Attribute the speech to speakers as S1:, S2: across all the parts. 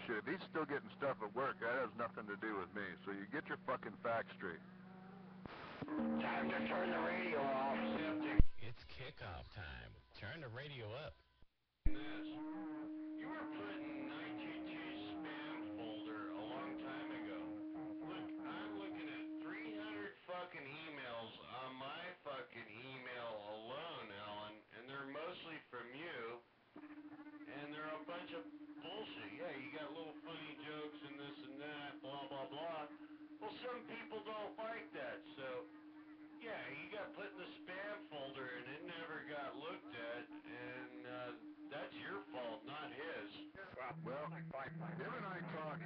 S1: bullshit. If he's still getting stuff at work, that has nothing to do with me. So you get your fucking facts straight.
S2: Time to turn the radio off.
S3: It's kickoff time. Turn the radio up.
S4: You were put in 922 spam folder a long time ago. Look, I'm looking at 300 fucking emails on my fucking email alone, Alan, and they're mostly from you, and they're a bunch of bullshit. Yeah, you got little funny jokes and this and that, blah, blah, blah. Well, some people don't like that, so, yeah, you got put in the spam folder and it never got looked at, and that's your fault, not his.
S1: Well, him and I talked,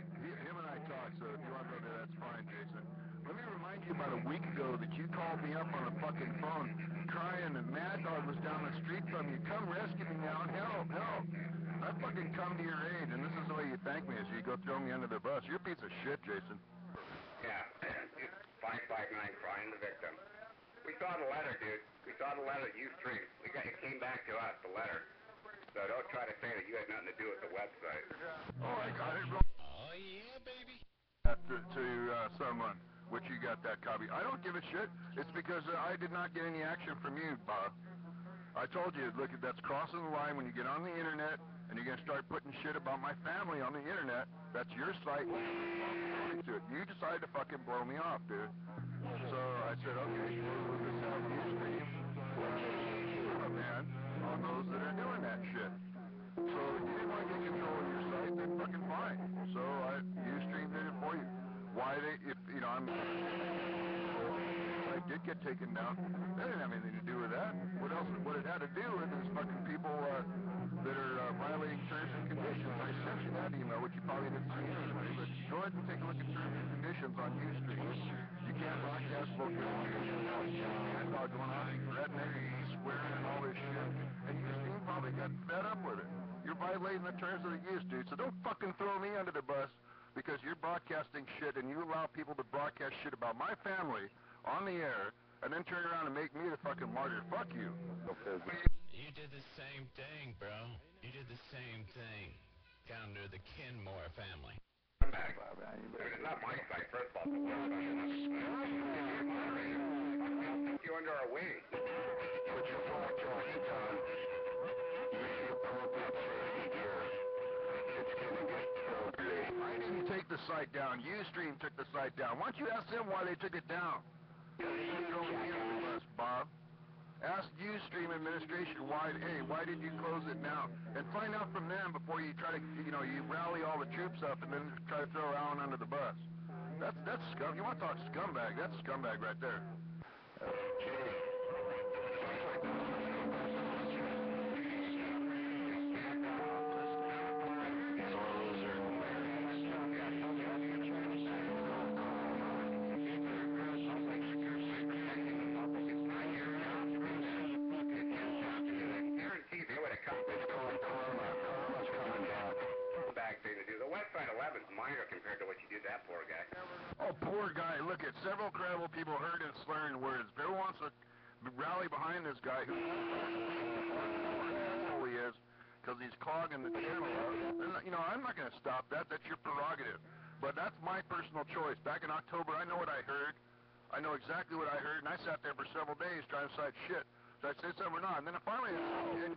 S1: so if you want to go there, that's fine, Jason. Let me remind you about a week ago that you called me up on the fucking phone crying and Mad Dog was down the street from you. Come rescue me now and help, help. I fucking come to your aid, and this is the way you thank me, is you go throw me under the bus. You're a piece of shit, Jason.
S5: Yeah, 559 crying the victim. We saw the letter, dude. We saw the letter that you streamed. It came back to us, the letter. So don't try to say that you had nothing to do with the website.
S1: Oh, I got it.
S3: Oh, yeah, baby.
S1: To someone, which you got that copy. I don't give a shit. It's because I did not get any action from you, Bob. I told you, look, that's crossing the line when you get on the internet and you're going to start putting shit about my family on the internet. That's your site. You decided to fucking blow me off, dude. So I said, okay, we'll just have you stream a man on those that are doing that shit. So if you didn't want to get control of your site, then fucking fine. So you streamed it for you. Why they, if, you know, I did get taken down. That didn't have anything to do with that. What it had to do with is fucking people that are violating terms and conditions. I sent you that email, which you probably didn't see anyway, but go ahead and take a look at terms and conditions on Ustream. You can't broadcast location. Mad Dog going on threatening, swearing and all this shit. And Ustream probably got fed up with it. You're violating the terms of the use, dude, so don't fucking throw me under the bus because you're broadcasting shit and you allow people to broadcast shit about my family on the air and then turn around and make me the fucking martyr. Fuck you.
S3: You did the same thing, bro. You did the same thing. Down to the Kenmore family.
S5: Come back. Dude, it's not my site, first of all. I'll put you under our wing.
S2: Put your phone charge on.
S1: I didn't take the site down. Ustream took the site down. Why don't you ask them why they took it down? Bob. Ask Ustream administration why did you close it down? And find out from them before you try to, you rally all the troops up and then try to throw Alan under the bus. That's scum. You want to talk scumbag? That's scumbag right there.
S5: The website 11's minor compared to what you did that poor guy.
S1: Oh, poor guy. Look, at several credible people heard his slurring words. If everyone wants to rally behind this guy who he is because he's clogging the channel up, then, I'm not going to stop that. That's your prerogative. But that's my personal choice. Back in October, I know what I heard. I know exactly what I heard, and I sat there for several days trying to cite shit. So I said something or not, and then I finally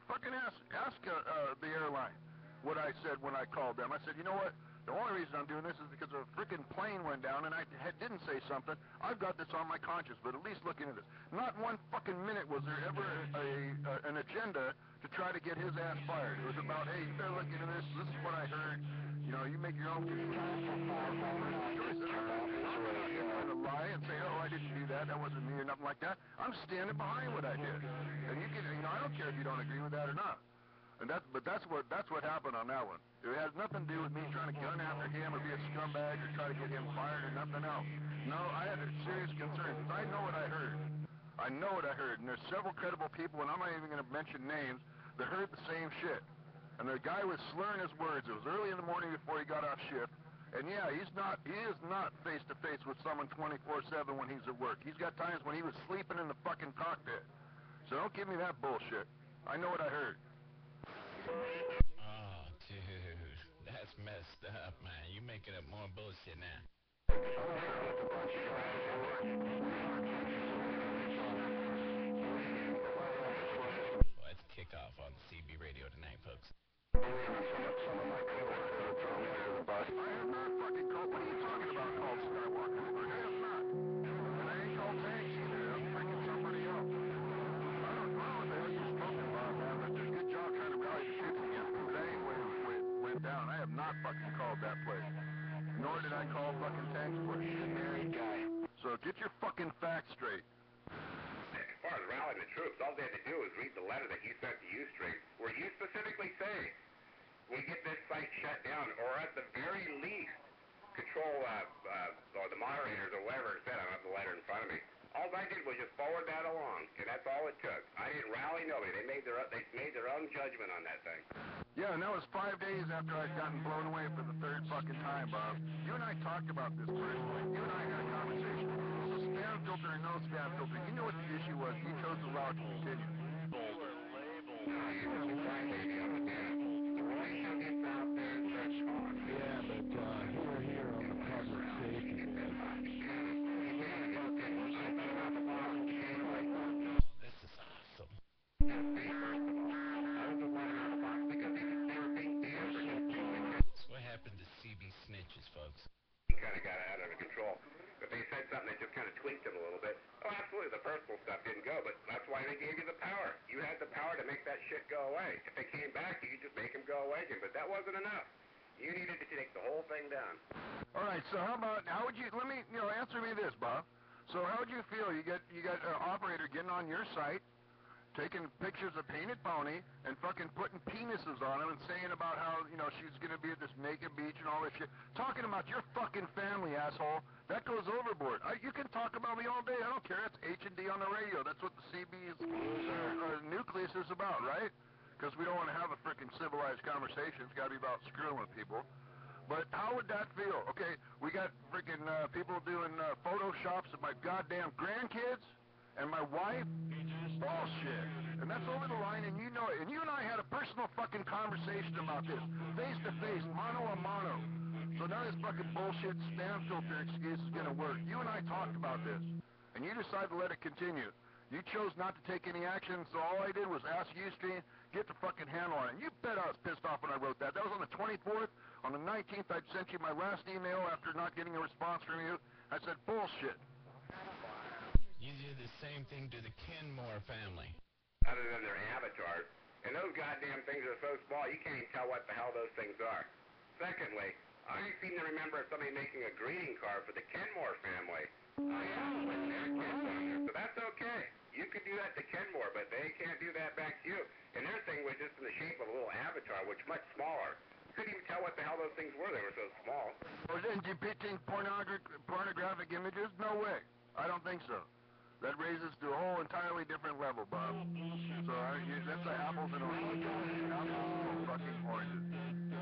S1: fucking ask the airline what I said when I called them. I said, you know what? The only reason I'm doing this is because a freaking plane went down and I didn't say something. I've got this on my conscience, but at least look into this. Not one fucking minute was there ever an agenda to try to get his ass fired. It was about, hey, you better look into this. This is what I heard. You make your own choice. I'm not going to lie and say, oh, I didn't do that. That wasn't me or nothing like that. I'm standing behind what I did. And I don't care if you don't agree with that or not. But that's what happened on that one. It has nothing to do with me trying to gun after him or be a scumbag or try to get him fired or nothing else. No, I had a serious concern because I know what I heard. I know what I heard, and there's several credible people, and I'm not even going to mention names, that heard the same shit. And the guy was slurring his words. It was early in the morning before he got off shift. And yeah, he is not face to face with someone 24/7 when he's at work. He's got times when he was sleeping in the fucking cockpit. So don't give me that bullshit. I know what I heard.
S3: Oh, dude, that's That's messed up, man. You making up more bullshit now. Well, let's kick off on the CB radio tonight, folks.
S1: I have not fucking called. What are you talking about? Called Skywalker? I have not. And I ain't called Tanks either. I'm freaking somebody else. I don't know what the hell you're smoking about, man. But there's a good job trying to rally the troops against me. That ain't where it went down. I have not fucking called that place. Nor did I call fucking Tanks place. So get your fucking facts straight.
S5: As far as rallying the troops, all they had to do was read the letter that you sent to Ustream, where you specifically say, we get this site shut down, or at the very least, control, or the moderators, or whatever it said. I don't have the letter in front of me. All I did was just forward that along, and that's all it took. I didn't rally nobody. They made their own judgment on that thing.
S1: Yeah, and that was 5 days after I'd gotten blown away for the third fucking time, Bob. You and I talked about this personally. You and I had a conversation. So spam filter or no spam filter, you know what the issue was. You chose to allow it to continue.
S6: Yeah, but here on the public safety
S3: This is awesome. That's what happened to CB snitches, folks.
S5: He kind of got out of control. But they said something that just kind of tweaked him a little bit. Oh, absolutely, the personal stuff didn't go, but that's why they gave you the power. You had the power to make that shit go away. If they came back, you could just make them go away again, but that wasn't enough. You needed to take the whole thing down.
S1: All right, so how would you, let me, answer me this, Bob. So how would you feel? You got an operator getting on your site, taking pictures of Painted Pony and fucking putting penises on them and saying about how, she's going to be at this naked beach and all this shit. Talking about your fucking family, asshole. That goes overboard. You can talk about me all day. I don't care. That's H&D on the radio. That's what the CB's nucleus is about, right? Because we don't want to have a freaking civilized conversation. It's got to be about screwing with people. But how would that feel? Okay, we got freaking people doing photoshops of my goddamn grandkids and my wife. Bullshit. And that's over the line, and you know it. And you and I had a personal fucking conversation about this. Face to face, mano a mano. So now this fucking bullshit spam filter excuse is gonna work. You and I talked about this. And you decided to let it continue. You chose not to take any action, so all I did was ask Ustream, get the fucking handle on it. And you bet I was pissed off when I wrote that. That was on the 24th. On the 19th, I'd sent you my last email after not getting a response from you. I said, bullshit.
S3: You did the same thing to the Kenmore family.
S5: Other than their avatars. And those goddamn things are so small, you can't even tell what the hell those things are. Secondly, I seem to remember somebody making a greeting card for the Kenmore family. I am with their kids on there, so that's okay. You could do that to Kenmore, but they can't do that back to you. And their thing was just in the shape of a little avatar, which much smaller. You couldn't even tell what the hell those things were. They were so small.
S1: Was it depicting pornographic images? No way. I don't think so. That raises to a whole entirely different level, Bob. So that's the apples and oranges. Apples and fucking oranges.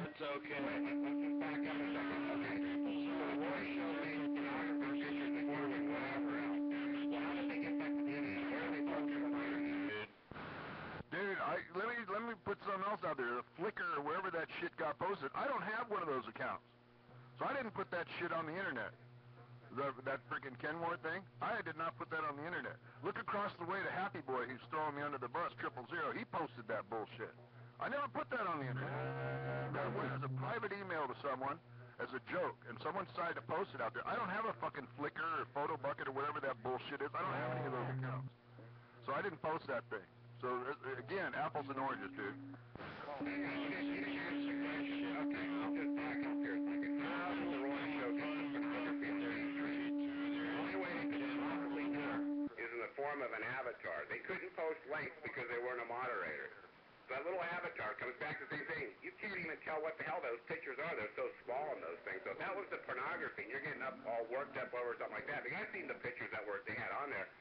S5: It's okay. Let's back up a second. Okay. So Roy showed me pornography pictures before and whatever else. Well, how did they get back to the internet? Where did they post their photos?
S1: Dude, let me put something else out there. The Flickr or wherever that shit got posted. I don't have one of those accounts. So I didn't put that shit on the internet. That freaking Kenmore thing, I did not put that on the internet. Look across the way to Happy Boy, who's throwing me under the bus, 000. He posted that bullshit. I never put that on the internet. That went as a private email to someone as a joke, and someone decided to post it out there. I don't have a fucking Flickr or Photo Bucket or whatever that bullshit is. I don't have any of those accounts. So I didn't post that thing. So, again, apples and oranges, dude.
S5: Okay, I'll just back up here a second. How did the Roy show get the pornography on the internet? The only way they could possibly do it is in the form of an avatar. They couldn't post links because they weren't a moderator. So that little avatar comes back to the same thing. You can't even tell what the hell those pictures are. They're so small in those things. So if that was the pornography, and you're getting up all worked up over something like that. Because I've seen the pictures that they had on there.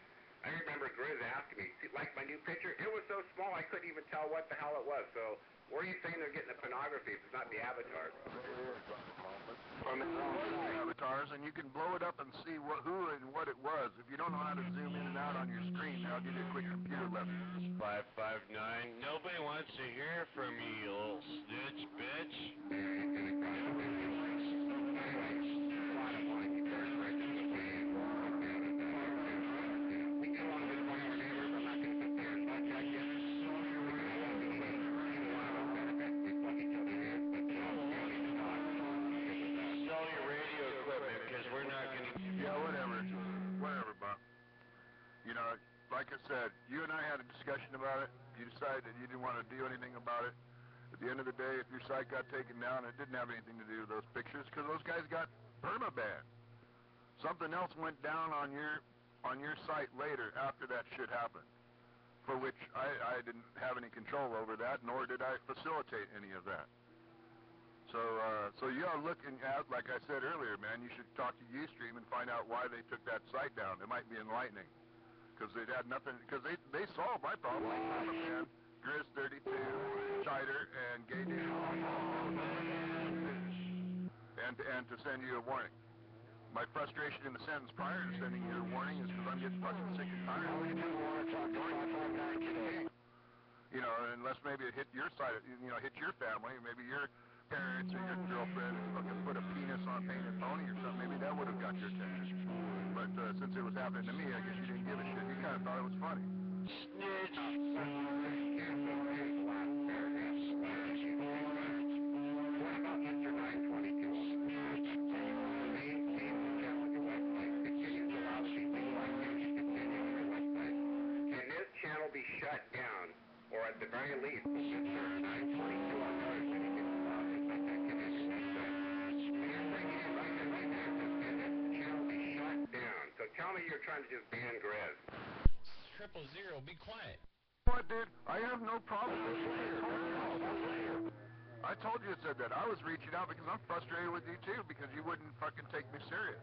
S5: I remember Grizz asking me, like my new picture, it was so small I couldn't even tell what the hell it was. So where are you saying they're getting the pornography if it's not the avatars?
S1: On the avatar. avatars, and you can blow it up and see who and what it was. If you don't know how to zoom in and out on your screen, I'll give you a quick computer lesson.
S4: 559. Nobody wants to hear from you, you little snitch, bitch. Sell your radio equipment, because we're not going to...
S1: Yeah, whatever, Bob. You know, like I said, you and I had a discussion about it. You decided that you didn't want to do anything about it. At the end of the day, if your site got taken down, it didn't have anything to do with those pictures, because those guys got permabanned. Something else went down on your site later after that shit happened, for which I didn't have any control over that, nor did I facilitate any of that. So you are looking at, like I said earlier, man, you should talk to Ustream and find out why they took that site down. It might be enlightening, because they'd had nothing, because they solved my problem. Man, Grizz 32, Chider, and Gay Dan. And to send you a warning. My frustration in the sentence prior to sending you a warning is because I'm getting fucking sick and tired. You know, unless maybe it hit your side, hit your family, maybe your parents or your girlfriend fucking put a penis on Painted Pony or something, maybe that would have got your attention. But since it was happening to me, I guess you didn't give a shit. You kind of thought it was funny.
S4: Snitch.
S5: What about Mr. 922? Continues to allow these people like you to continue on your website. Can this channel be shut down, or at the very least, Mr. 922 on notice when he gets allowed to make that get on your website? The answer is right there. Can this channel be shut down? So tell me you're trying to just ban Grizz.
S3: 000, be quiet.
S1: What, dude? I have no problem with it. I told you it said that. I was reaching out because I'm frustrated with you too, because you wouldn't fucking take me serious.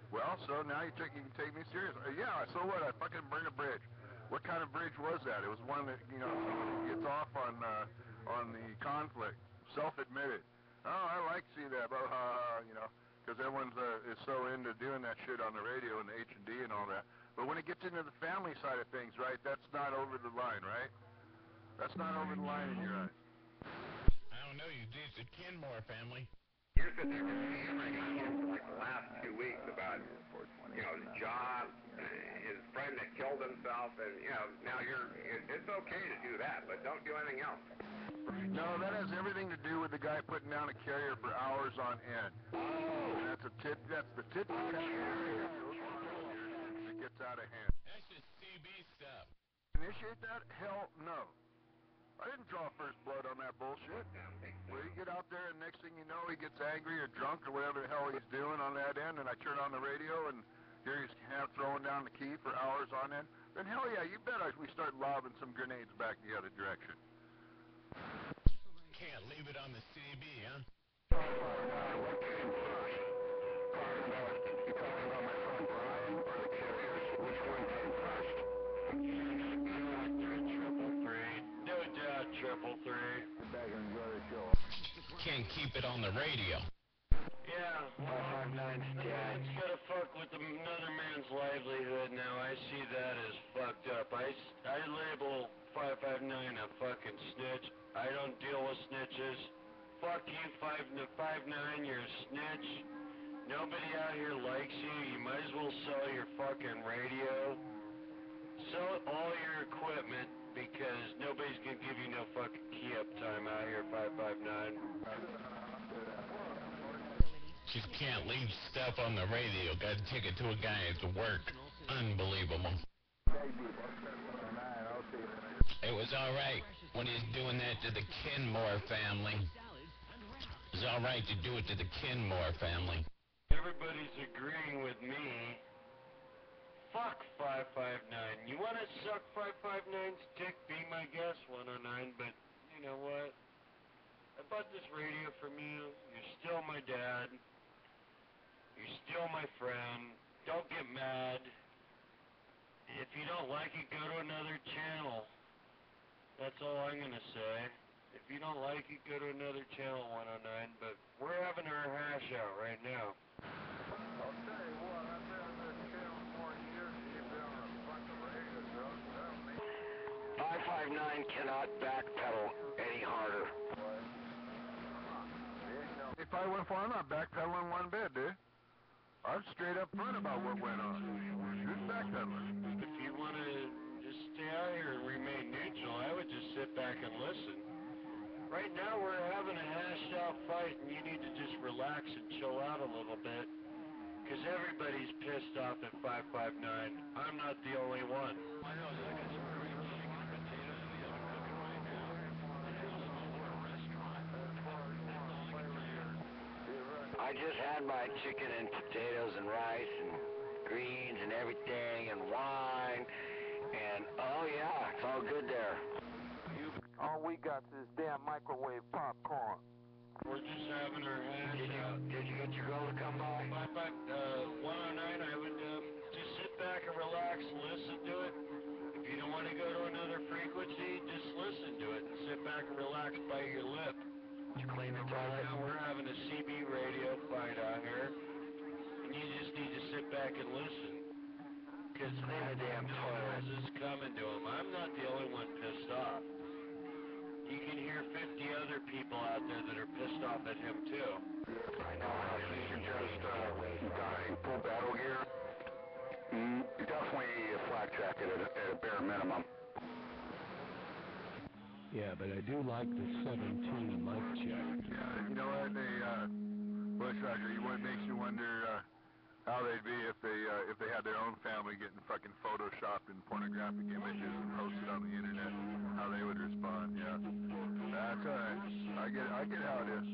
S1: Well, so now you can take me serious. Yeah, so what? I fucking burned a bridge. What kind of bridge was that? It was one that, somebody gets off on the conflict. Self-admitted. Oh, I like to see that, because everyone's is so into doing that shit on the radio and the H&D and all that. But when it gets into the family side of things, right, that's not over the line, right? That's not over the line in your eyes.
S3: I don't know, you did the Kenmore family.
S5: You're sitting there just hammering on him for like the last 2 weeks about, his job, his friend that killed himself, and, now it's okay to do that, but don't do anything else.
S1: No, that has everything to do with the guy putting down a carrier for hours on end. And that's the tit for tat area. It gets out of hand.
S3: That's just CB stuff.
S1: Initiate that? Hell no. I didn't draw first blood on that bullshit. Well, you get out there and next thing you know he gets angry or drunk or whatever the hell he's doing on that end, and I turn on the radio and here he's throwing down the key for hours on end. Then hell yeah, you bet we start lobbing some grenades back the other direction.
S3: Can't leave it on the CB, huh?
S4: Triple three.
S3: Can't keep it on the radio.
S4: Yeah, 559's dead. It's gonna fuck with another man's livelihood now. I see that as fucked up. I label 559 a fucking snitch. I don't deal with snitches. Fuck you, 559, you're a snitch. Nobody out here likes you. You might as well sell your fucking radio. Sell all your equipment, because nobody's gonna give you no fucking key up time out here, 559.
S3: Just can't leave stuff on the radio. Gotta take it to a guy at work. Unbelievable. It was alright when he's doing that to the Kenmore family. It was alright to do it to the Kenmore family.
S4: Everybody's agreeing with me. Fuck 559. You want to suck 559's dick? Be my guest, 109. But you know what? I bought this radio from you. You're still my dad. You're still my friend. Don't get mad. If you don't like it, go to another channel. That's all I'm gonna say. If you don't like it, go to another channel, 109. But we're having our hash out right now.
S1: I'll tell you what, I've been in this town more years than you've been on a fucking radio show. That'll make
S2: 559 cannot backpedal any harder.
S1: If I went for, I'm not backpedaling one bit, dude. I'm straight up front about what went on. Who's backpedaling?
S4: If you want to just stay out here and remain neutral, I would just sit back and listen. Right now we're having a hashed out fight and you need to just relax and chill out a little bit. Because everybody's pissed off at 559. I'm not the only one. I know, I got some great chicken and potatoes we have cooking right now. And it's also a restaurant. That's all I can tell you.
S2: I just had my chicken and potatoes and rice and greens and everything and wine. And oh yeah, it's all good there.
S6: All we got is damn microwave popcorn.
S4: We're just having our hash out.
S2: Did you get your girl to come by?
S4: 109, I would just sit back and relax, listen to it. If you don't want to go to another frequency, just listen to it and sit back and relax, bite your lip.
S2: Did you clean the
S4: Right
S2: toilet?
S4: now we're having a CB radio fight out here, and you just need to sit back and listen. Because
S2: Clean the damn toilet.
S4: this is coming to him. I'm not the only one pissed off. You can hear 50 other people out there that are pissed off at him too.
S2: I know how you
S5: Just dying full battle gear. Definitely a flak jacket at a bare minimum.
S6: Yeah, but I do like the 17 mic check.
S1: Yeah, you know what? Bushwhacker, what makes you wonder how they'd be if they had their own family getting fucking photoshopped in pornographic images and posted on the internet, how they would respond. Yeah, that's all right. I get how it is.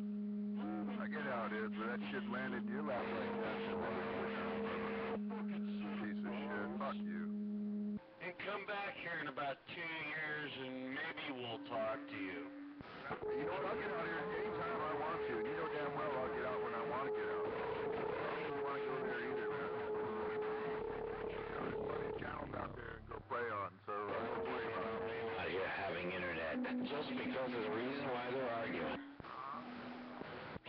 S1: I get how it is, but that shit landed in your lap like that. Piece of shit. Fuck you.
S4: And come back here in about 2 years and maybe we'll talk to you.
S1: You know what? I'll get out here anytime I want to. You know damn well I'll get out when I want to get out. I don't want to go there either, man. There's plenty of channels out there and go play on, so don't worry about it.
S2: You're having internet just because of the reason why they're arguing.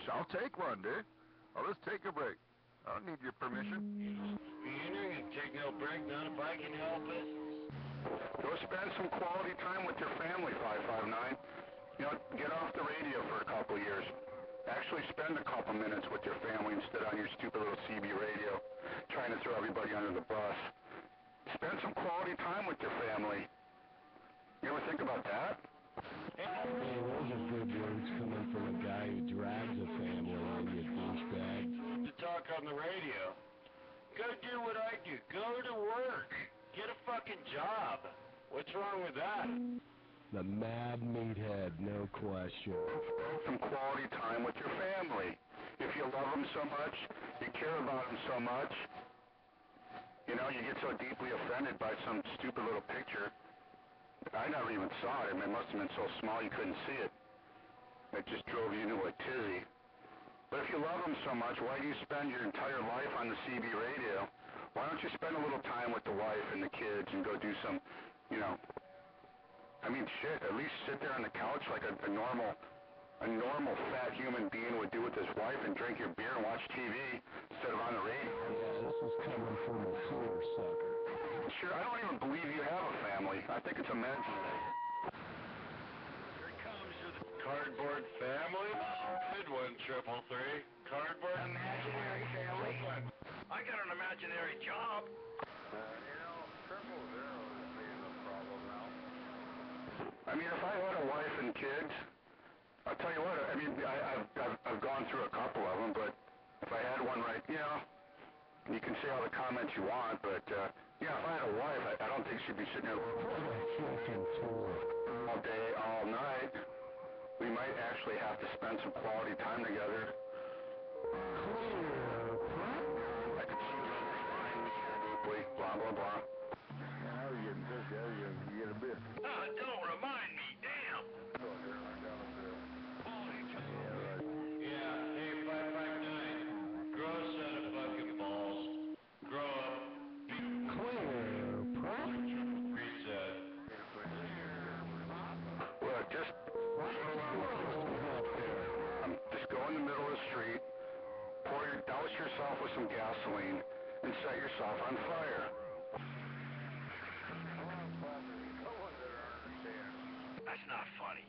S1: I'll take one, dude. I'll just take a break. I don't need your permission.
S4: Me either. You take no break, not if I can help it.
S5: Go spend some quality time with your family, 559. You know, get off the radio for a couple years. Actually spend a couple minutes with your family instead on your stupid little CB radio, trying to throw everybody under the bus. Spend some quality time with your family. You ever think about that?
S6: Hey, those are good words coming from a guy who drags a family in, you douchebag.
S4: To talk on the radio. Go do what I do. Go to work. Get a fucking job. What's wrong with that?
S6: The mad meathead, no question.
S5: Some quality time with your family. If you love them so much, you care about them so much, you know, you get so deeply offended by some stupid little picture. I never even saw it. I mean, it must have been so small you couldn't see it. It just drove you into a tizzy. But if you love them so much, why do you spend your entire life on the CB radio? Why don't you spend a little time with the wife and the kids and go do some, you know, I mean, shit, at least sit there on the couch like a normal fat human being would do with his wife and drink your beer and watch TV instead of on the radio.
S6: Yeah, this is coming from a seersucker.
S5: Sure, I don't even believe you have a family. I think it's a men's thing.
S4: Here comes the cardboard family. Good one, 333. Cardboard.
S2: Imaginary family.
S4: I got an imaginary job.
S5: I mean, if I had a wife and kids, I'll tell you what, I mean, I've gone through a couple of them, but if I had one right, you know, you can say all the comments you want, but, yeah, if I had a wife, I don't think she'd be sitting there all day, all night. We might actually have to spend some quality time together. I could see that. Blah, blah, blah.
S1: How are you getting pissed? How are you get a bit?
S4: Don't remind me, damn. Yeah, hey, 559. Grow a set of fucking balls. Grow up. Reset.
S5: Look, just go in the middle of the street. douse yourself with some gasoline and set yourself on fire. That's not funny.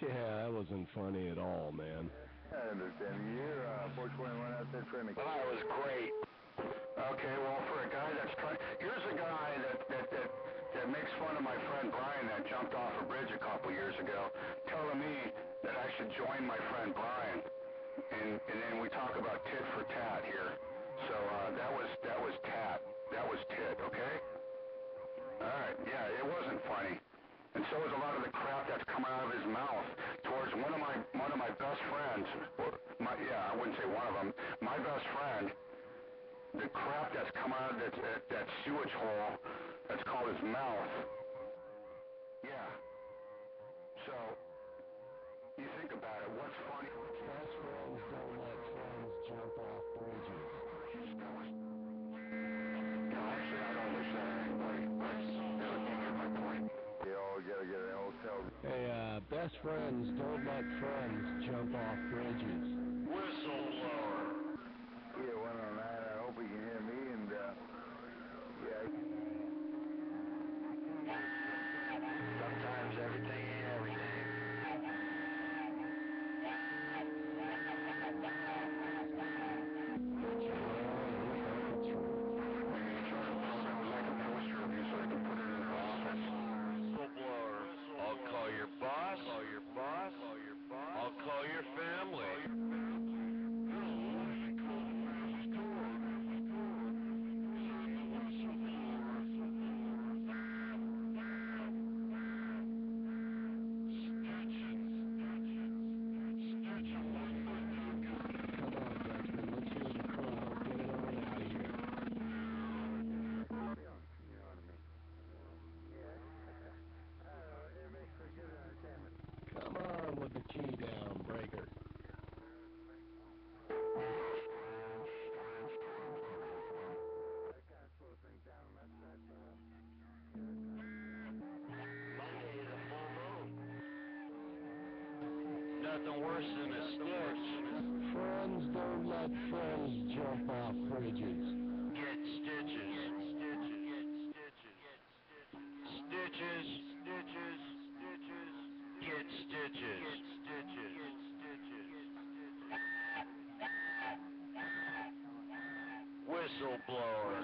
S6: Yeah, that wasn't funny at all, man.
S1: I understand. You're 421 out there trying to...
S5: Oh, it was great. Okay, well, for a guy that's trying... Here's a guy that makes fun of my friend Brian that jumped off a bridge a couple years ago, telling me that I should join my friend Brian. And then we talk about tit for tat here. So that was tat. That was tit, okay? All right, yeah, it wasn't funny. And so is a lot of the crap that's coming out of his mouth towards one of my best friends. I wouldn't say one of them. My best friend. The crap that's come out of that sewage hole that's called his mouth. Yeah. So you think about it. What's funny?
S6: Best friends don't let friends jump off bridges.
S5: No, actually, I don't listen to anybody. You get my point.
S1: You all gotta get a hotel.
S6: Hey, best friends don't let friends jump off bridges.
S4: Whistleblower.
S1: Yeah, 109. I hope you can hear me. And yeah.
S2: Sometimes everything ain't everything.
S4: Whistleblower. I'll call your boss. I'll call your family.
S6: Come on with the key down, breaker.
S4: Nothing worse than a stitch.
S6: Friends don't let friends jump off bridges.
S4: Get stitches. Stitches. Get stitches. Whistleblower.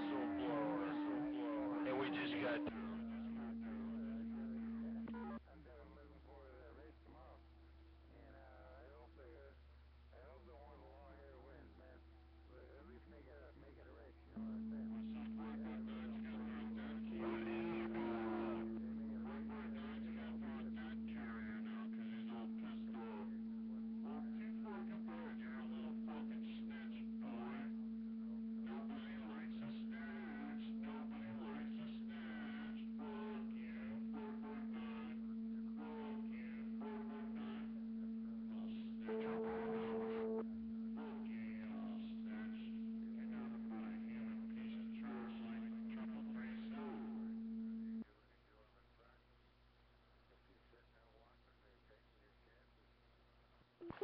S4: And we just got...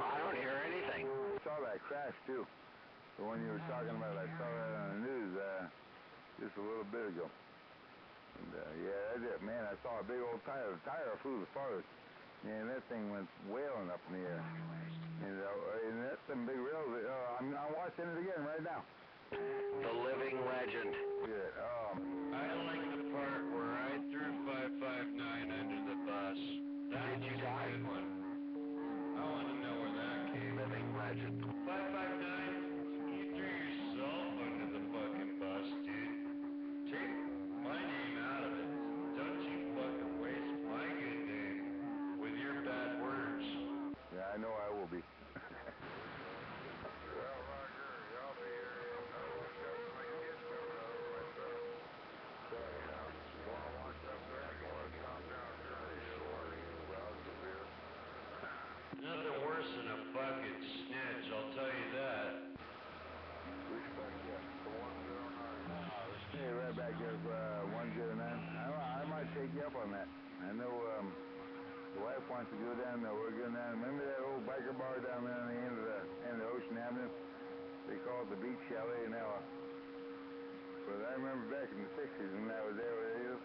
S2: I don't hear anything.
S1: I saw that crash too. The one you were talking about, I saw that on the news just a little bit ago. And yeah, that's it, man. I saw a big old tire. The tire flew the farthest. And that thing went wailing up in the air. And that's some big rails. I'm watching it again right now.
S2: The living legend.
S1: Yeah.
S4: I like the part where I threw 559 under the bus.
S2: Did you die?
S4: Good one. I want to know where that came.
S2: Living legend.
S4: 559, you threw yourself under the fucking bus, dude. Take my name out of it. Don't you fucking waste my good name with your bad words.
S1: Yeah, I know I will be.
S4: Nothing worse than a fucking snitch, I'll tell you that.
S1: Hey, right back here, 109. I might take you up on that. I know the wife wants to go down there. We're going down. Remember that old biker bar down there on the end of Ocean Avenue? They call
S7: call it the beach chalet in Ella. But I remember back in the 60s when I was there,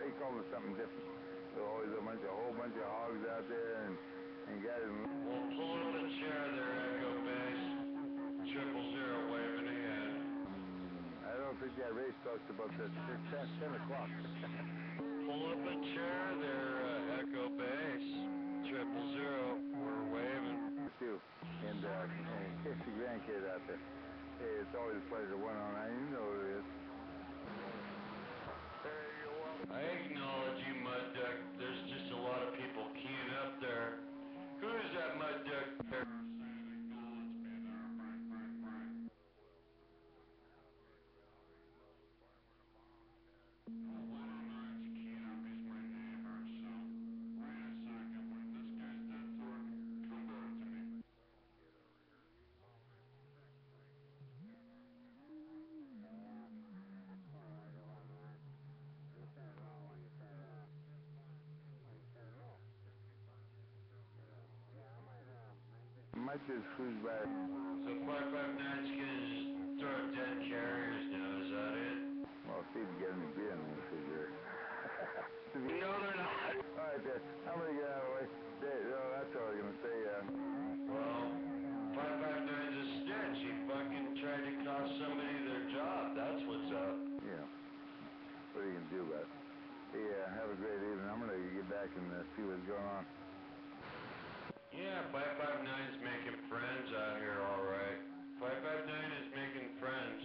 S7: they called it something different. So always a whole bunch of hogs out there and guys.
S4: Well, pull up a chair there, Echo Base. 000 waving ahead.
S7: I don't think that race starts about 10 o'clock.
S4: Pull up a chair there, Echo Base. 000, we're waving.
S7: Too. And kiss the grandkid out there. Hey, it's always a pleasure. 109, you know who it is.
S4: I acknowledge you, Mud Duck. There's just a lot of people keying up there. Who is that Mud Duck there?
S7: Might just cruise by.
S4: So 559's gonna just throw up dead carriers now, is that it?
S7: Well, see if you get any beer in the refrigerator.
S2: No, they're not.
S7: All right, there. I'm going to get out of the way. That's all I was going to say.
S4: Well, 559's a snitch. He fucking tried to cost somebody their job. That's what's up.
S7: Yeah. What are you going to do about it? Hey, have a great evening. I'm going to get back and see what's going on.
S4: Yeah, 559's making friends out here, all right. 559 is making friends.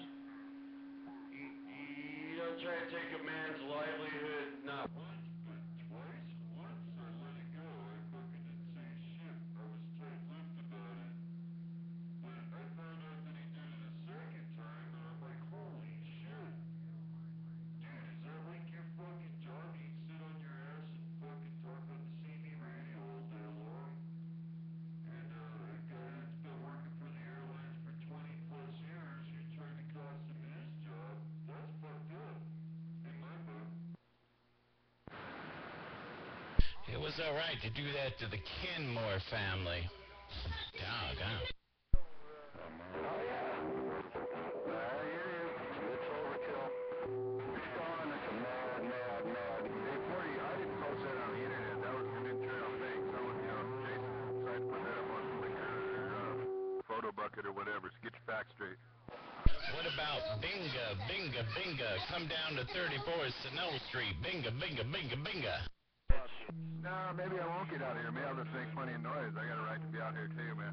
S4: You don't try to take a man's livelihood, not once, but twice. Once I let it go, I fucking didn't say shit. I was tight-lipped about it. But I found out that he did it a second time, and I'm like, holy shit. Dude, is that like your fucking job? You sit on your ass and fucking talk on the CB radio all day long? And a guy that's been working for the airlines for 20 plus years, you're trying to cost him his job. That's fucked up. In my book.
S3: It was all right to do that to the Kenmore family. Doggone.
S2: Oh, yeah. I hear you. It's overkill. It's gone. It's a mad.
S1: Hey, 40, I didn't post that on the internet. That was an internal thing. Someone, Jason decided to put that up on your photo bucket or whatever. So get your facts straight.
S3: What about Binga? Come down to 34th Snow Street. Binga.
S1: No, maybe I won't get out here. Maybe I'll just make plenty of noise. I got a right to be out here too, man.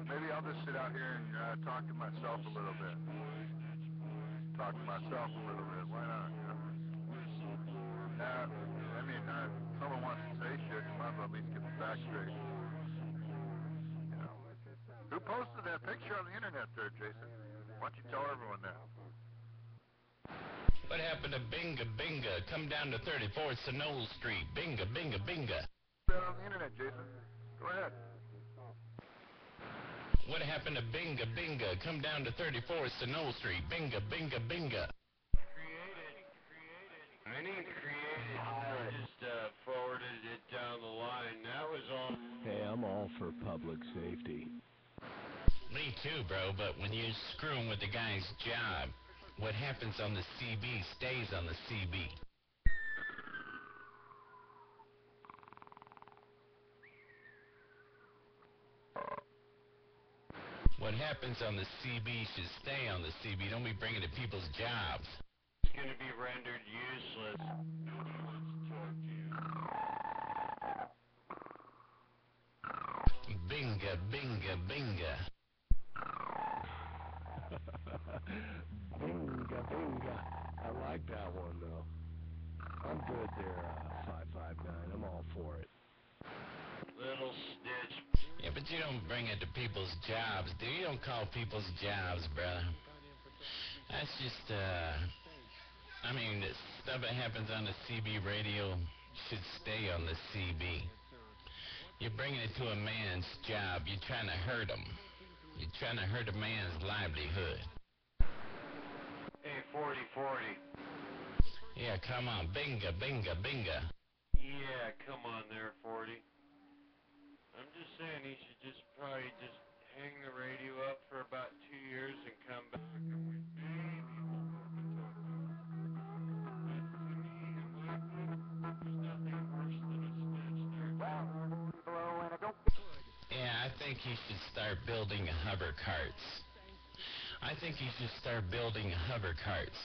S1: Maybe I'll just sit out here and talk to myself a little bit. Why not? Someone wants to say shit, you might as well at least get the facts straight. Who posted that picture on the internet there, Jason? Why don't you tell everyone that?
S3: What happened to Binga? Come down to 34th Snow Street. Binga.
S1: That on the internet, Jason. Go ahead.
S3: What happened to Binga? Come down to 34th Snow Street. Binga.
S4: Created. I didn't create it. I just forwarded it down the line. That was all.
S6: Hey, I'm all for public safety.
S3: Me too, bro, but when you're screwing with the guy's job, what happens on the CB stays on the CB. What happens on the CB should stay on the CB. Don't be bringing it to people's jobs.
S4: It's going to be rendered useless. Nobody wants to talk to you.
S3: Binga.
S6: Binga. I like that one, though. I'm good there, 559. I'm all for it.
S4: Little snitch.
S3: Yeah, but you don't bring it to people's jobs, dude. You don't call people's jobs, brother. That's just, the stuff that happens on the CB radio should stay on the CB. You're bringing it to a man's job. You're trying to hurt him. You're trying to hurt a man's livelihood.
S4: Hey, 40.
S3: Yeah, come on. Binga.
S4: Yeah, come on there, 40. I'm just saying he should just probably just hang the radio up for about 2 years and
S3: think he should start building hover carts. I think he should start building hover carts.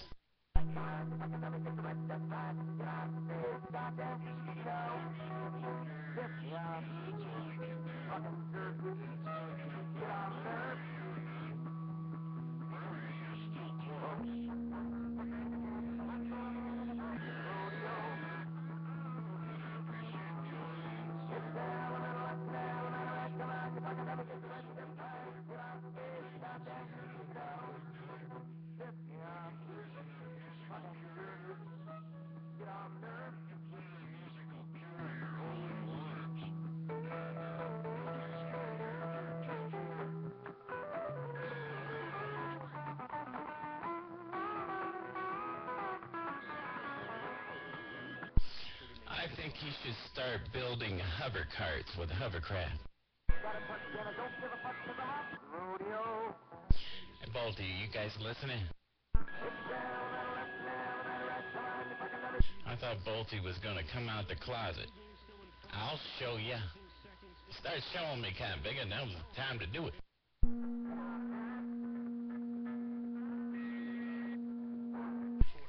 S3: I think he should start building hover carts with hovercraft. Hey, Balti, you guys listening? I thought Balti was gonna come out the closet. I'll show ya. Start showing me, kind of bigger. Now's the time to do it.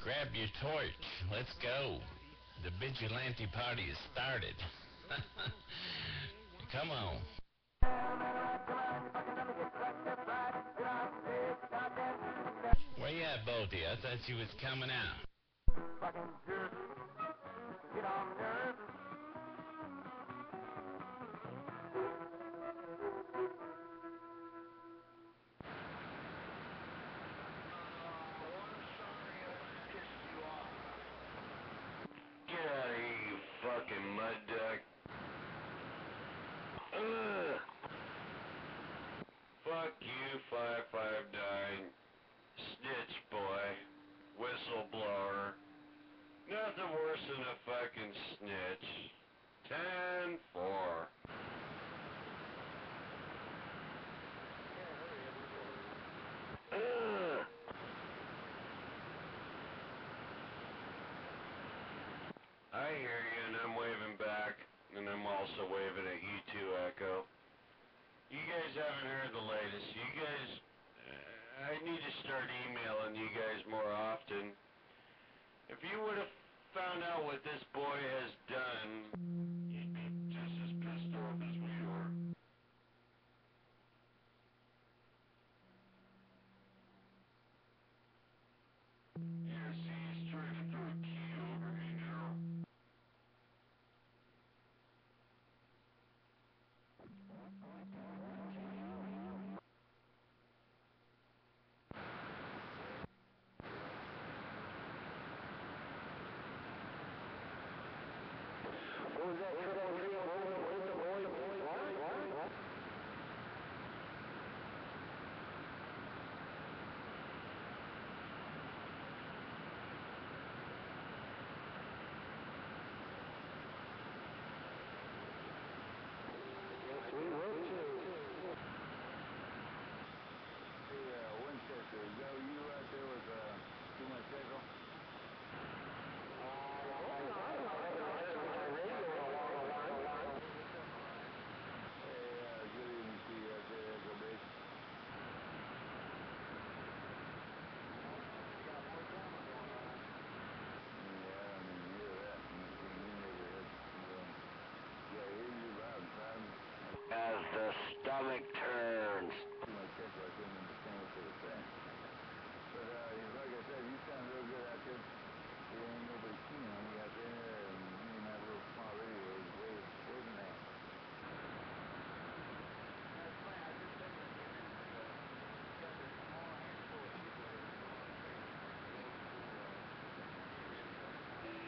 S3: Grab your torch. Let's go. The vigilante party has started. Come on. Where you at, Balti? I thought you was coming out.
S4: Get out of here, you fucking mud duck. Ugh. Fuck you, 559. Snitch boy. Whistleblower. Nothing worse than a fucking snitch. 10-4. Ugh. I hear you, and I'm waving back, and I'm also waving at you too, Echo. You guys haven't heard the latest. You guys, I need to start emailing you guys more often. If you would have found out what this boy has done, you'd be just as pissed off as we are. Yeah, see, he's trying to throw a key over me now.
S5: What was that? Winchester, is that you right there with too much echo? Good evening to you out there, Echo Base. Yeah, I mean, hear that from the neighborhood. Yeah, hear you loud and proud.
S2: As the stomach turns.
S5: Too much echo, I couldn't understand what they were saying. But like I said, you sound real good out there. There ain't nobody keen on you out there, and me and my little small radio is waving at. That's fine. I just said that you got this small handful of people that are going on Facebook.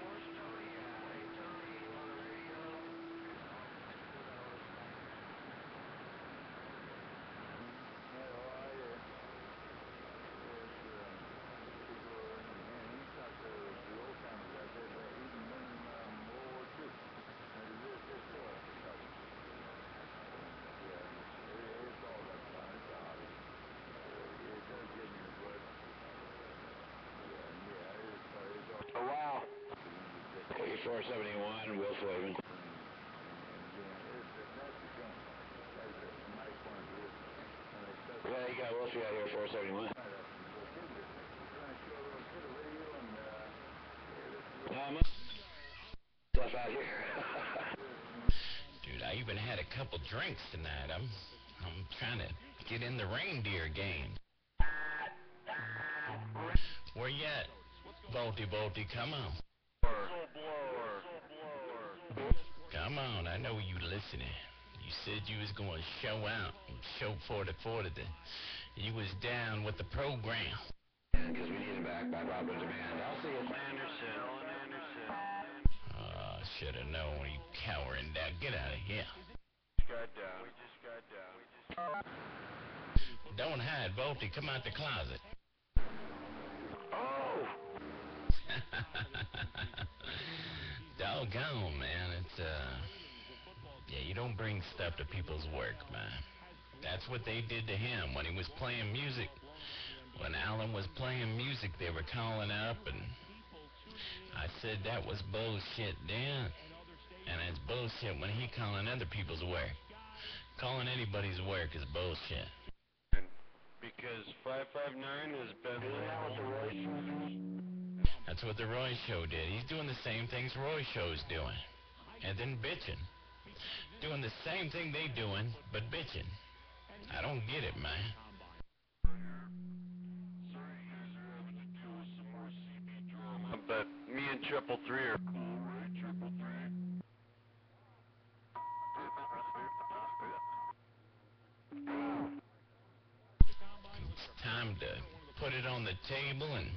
S5: Where's Tony at? Hey, Tony, you on the radio? How are you? Yes, people in Utah, the old timers out there, they're eating men in World War II. They're still up to talk. Yeah, it's all that fun. It's a hobby. It does get in your blood. Yeah, it's all.
S2: Oh, wow. 8471, Will Slavin.
S5: That's the thing. That's my point.
S2: we got here? 471. Stuff out here.
S3: Dude, I even had a couple drinks tonight. I'm trying to get in the reindeer game. Where you at? Volty, come on. Come on, I know you listening. You said you was going to show out and show 4040 that you was down with the program.
S2: Because we need it back by popular demand. I'll see you. Anderson.
S3: Should have known, you cowering down. Get out of here.
S4: We just got down.
S3: Don't hide, Volty. Come out the closet.
S2: Oh!
S3: Doggone, man. It's, yeah, you don't bring stuff to people's work, man. That's what they did to him when he was playing music. When Alan was playing music, they were calling up, and I said that was bullshit then. And it's bullshit when he calling other people's work. Calling anybody's work is bullshit.
S4: Because 559 has been...
S3: That's what the Roy Show did. He's doing the same things Roy Show's doing. And then bitching. Doing the same thing they doing, but bitching. I don't get it, man.
S4: But me and 333 are cool, right? 333?
S3: It's time to put it on the table and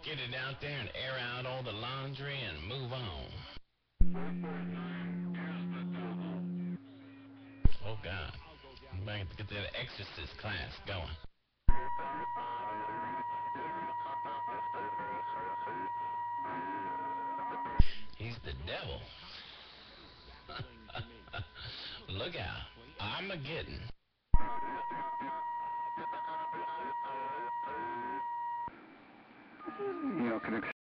S3: get it out there and air out all the laundry and move on. Oh, God. I'm going to get that exorcist class going. He's the devil. Look out. Armageddon.